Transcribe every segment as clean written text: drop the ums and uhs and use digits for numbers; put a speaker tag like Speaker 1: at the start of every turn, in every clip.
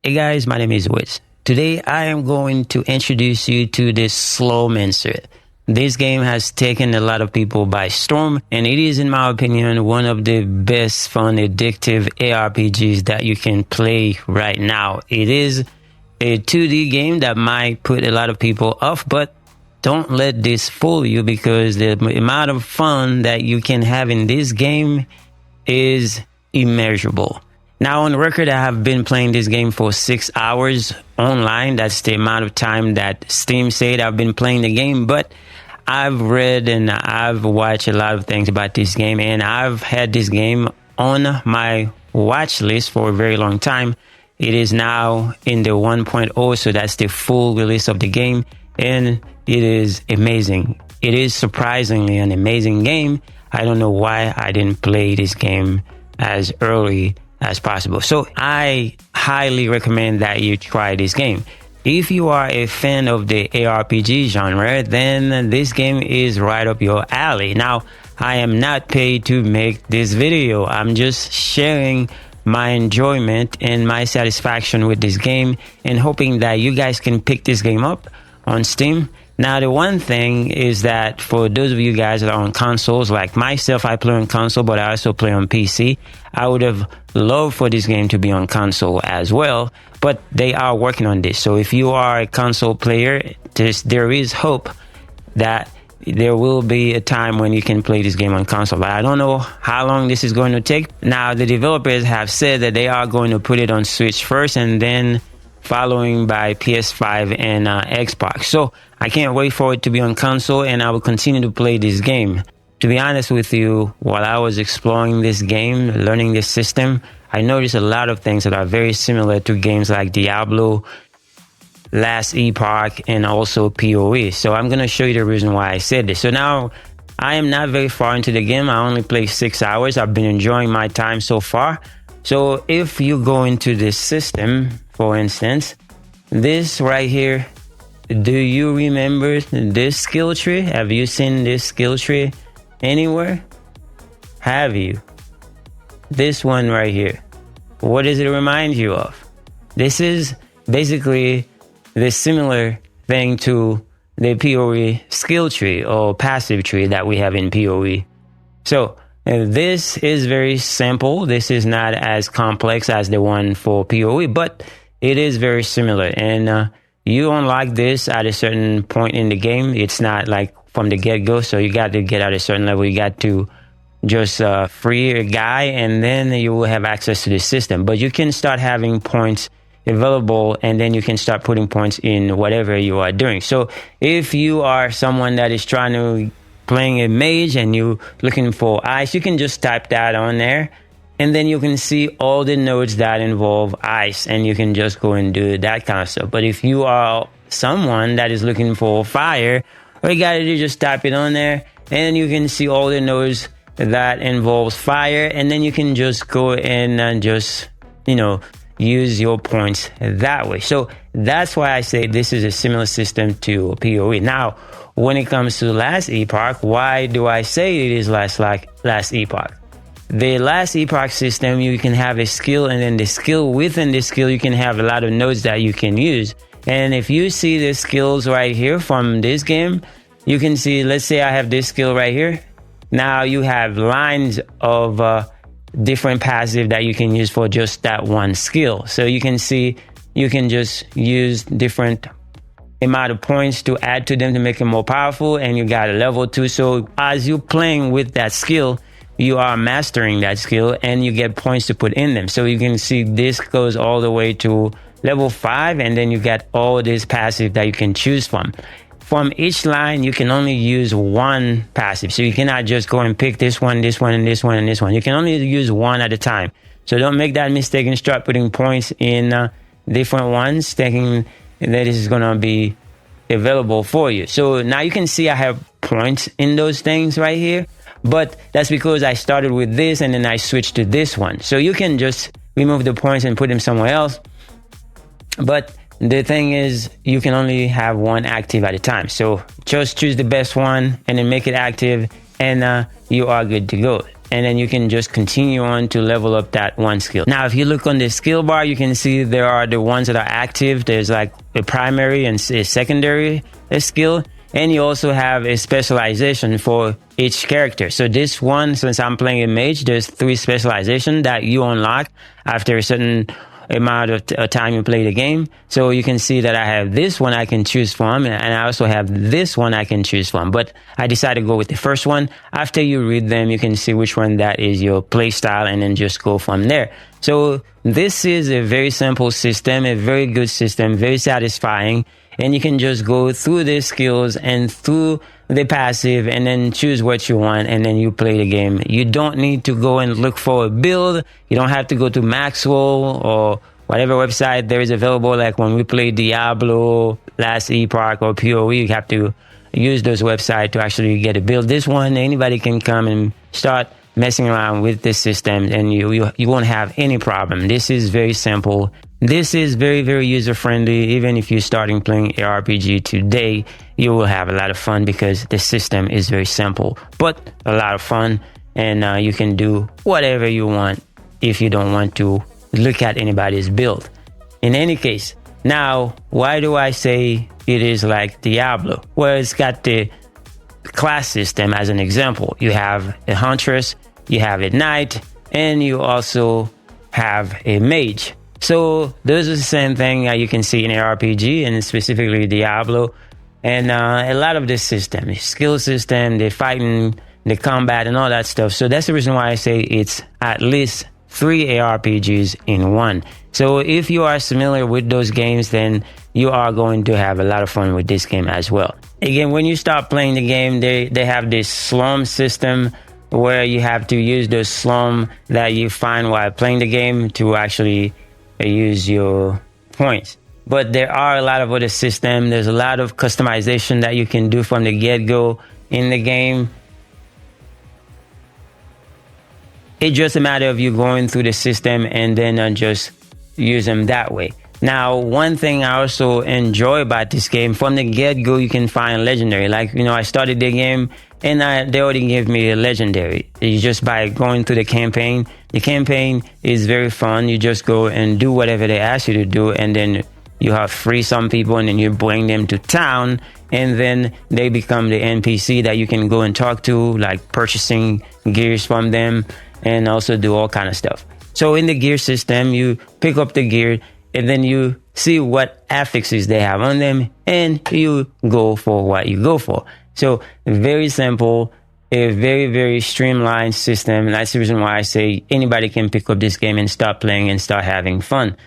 Speaker 1: Hey guys, my name is Wiz. Today I am going to introduce you to this Slormancer. This game has taken a lot of people by storm, and it is, in my opinion, one of the best fun, addictive ARPGs that you can play right now. It is a 2D game that might put a lot of people off, but don't let this fool you, because the amount of fun that you can have in this game is immeasurable. Now, on record, I have been playing this game for 6 hours online. That's the amount of time that Steam said I've been playing the game. But I've read and I've watched a lot of things about this game, and I've had this game on my watch list for a very long time. It is now in the 1.0, so that's the full release of the game, and it is amazing. It is surprisingly an amazing game. I don't know why I didn't play this game as early as possible. So I highly recommend that you try this game. If you are a fan of the ARPG genre, then this game is right up your alley. Now, I am not paid to make this video. I'm just sharing my enjoyment and my satisfaction with this game, and hoping that you guys can pick this game up on Steam. Now, the one thing is that for those of you guys that are on consoles, like myself, I play on console, but I also play on PC. I would have loved for this game to be on console as well, but they are working on this. So if you are a console player, there is hope that there will be a time when you can play this game on console. But I don't know how long this is going to take. Now, the developers have said that they are going to put it on Switch first, and then following by PS5 and Xbox. So I can't wait for it to be on console, and I will continue to play this game. To be honest with you, while I was exploring this game, learning this system, I noticed a lot of things that are very similar to games like Diablo, Last Epoch, and also POE. So I'm going to show you the reason why I said this. So now, I am not very far into the game. I only played 6 hours. I've been enjoying my time so far. So if you go into this system, for instance, this right here, do you remember this skill tree? Have you seen this skill tree anywhere? Have you? This one right here. What does it remind you of? This is basically the similar thing to the POE skill tree or passive tree that we have in POE. So this is very simple. This is not as complex as the one for POE, but it is very similar. And you unlock this at a certain point in the game. It's not like from the get-go, so you got to get at a certain level. You got to just free a guy, and then you will have access to the system. But you can start having points available, and then you can start putting points in whatever you are doing. So if you are someone that is trying to playing a mage and you looking for ice, you can just type that on there, and then you can see all the nodes that involve ice, and you can just go and do that kind of stuff. But if you are someone that is looking for fire, all you gotta do is just type it on there, and you can see all the nodes that involves fire, and then you can just go in and just, use your points that way. So that's why I say this is a similar system to POE. Now, when it comes to Last Epoch, why do I say it is Last Epoch? The Last Epoch system, you can have a skill, and then the skill within the skill, you can have a lot of nodes that you can use. And if you see the skills right here from this game, you can see, let's say I have this skill right here. Now you have lines of different passive that you can use for just that one skill. So you can see, you can just use different amount of points to add to them to make it more powerful, and you got a level 2. So as you're playing with that skill, you are mastering that skill, and you get points to put in them. So you can see this goes all the way to level 5, and then you get all this passive that you can choose from. From each line, you can only use one passive. So you cannot just go and pick this one, this one, and this one, and this one. You can only use one at a time. So don't make that mistake and start putting points in different ones, thinking that this is going to be available for you. So now you can see I have points in those things right here. But that's because I started with this, and then I switched to this one. So you can just remove the points and put them somewhere else. But the thing is, you can only have one active at a time. So just choose the best one and then make it active, and you are good to go. and then you can just continue on to level up that one skill. Now, if you look on the skill bar, you can see there are the ones that are active. There's like a primary and a secondary skill, and you also have a specialization for each character. So this one, since I'm playing a mage, there's 3 specializations that you unlock after a certain amount of time you play the game. So you can see that I have this one I can choose from, and I also have this one I can choose from, but I decided to go with the first one. After you read them, you can see which one that is your play style, and then just go from there. So this is a very simple system, a very good system, very satisfying, and you can just go through the skills and through the passive and then choose what you want, and then you play the game. You don't need to go and look for a build. You don't have to go to Maxwell or whatever website there is available. Like when we played Diablo, last EPOCH or POE, you have to use those websites to actually get a build. This one, anybody can come and start messing around with this system, and you won't have any problem. This is very simple. This is very, very user-friendly. Even if you're starting playing ARPG today, you will have a lot of fun because the system is very simple, but a lot of fun, and you can do whatever you want if you don't want to look at anybody's build. In any case, now, why do I say it is like Diablo? Well, it's got the class system as an example. You have a huntress, you have a knight, and you also have a mage. So those are the same thing you can see in RPG, and specifically Diablo. And a lot of this system, the skill system, the fighting, the combat, and all that stuff. So that's the reason why I say it's at least 3 ARPGs in one. So if you are familiar with those games, then you are going to have a lot of fun with this game as well. Again, when you start playing the game, they have this slum system where you have to use the slum that you find while playing the game to actually use your points. But there are a lot of other systems. There's a lot of customization that you can do from the get-go in the game. It's just a matter of you going through the system and then just use them that way. Now, one thing I also enjoy about this game, from the get-go, you can find legendary. Like, I started the game and they already gave me a legendary. It's just by going through the campaign. The campaign is very fun. You just go and do whatever they ask you to do, and then you have free some people, and then you bring them to town, and then they become the NPC that you can go and talk to, like purchasing gears from them, and also do all kind of stuff. So in the gear system, you pick up the gear, and then you see what affixes they have on them, and you go for what you go for. So very simple, a very, very streamlined system. And that's the reason why I say anybody can pick up this game and start playing and start having fun.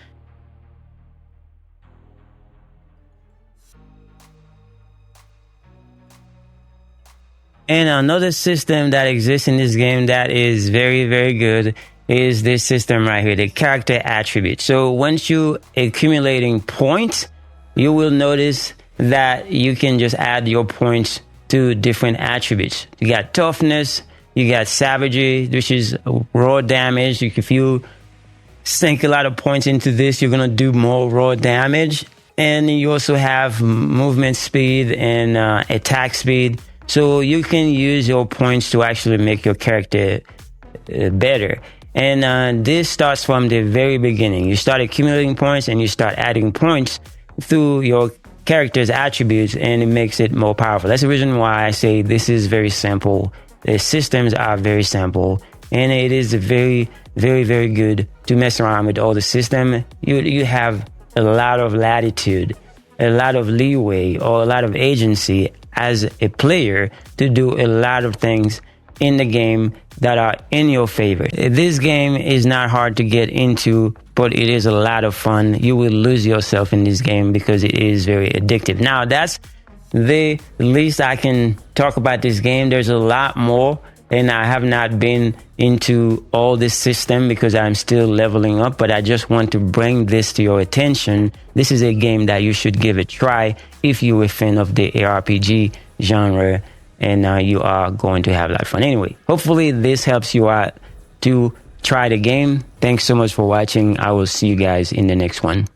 Speaker 1: And another system that exists in this game that is very, very good is this system right here, the character attribute. So once you accumulating points, you will notice that you can just add your points to different attributes. You got toughness, you got savagery, which is raw damage. If you sink a lot of points into this, you're going to do more raw damage. And you also have movement speed and attack speed. So you can use your points to actually make your character better. And this starts from the very beginning. You start accumulating points and you start adding points through your character's attributes, and it makes it more powerful. That's the reason why I say this is very simple. The systems are very simple, and it is very, very, very good to mess around with all the system. You have a lot of latitude, a lot of leeway, or a lot of agency as a player to do a lot of things in the game that are in your favor. This game is not hard to get into, but it is a lot of fun. You will lose yourself in this game because it is very addictive. Now, that's the least I can talk about this game. There's a lot more, and I have not been into all this system because I'm still leveling up, but I just want to bring this to your attention. This is a game that you should give a try if you're a fan of the ARPG genre, and you are going to have a lot of fun. Anyway, hopefully this helps you out to try the game. Thanks so much for watching. I will see you guys in the next one.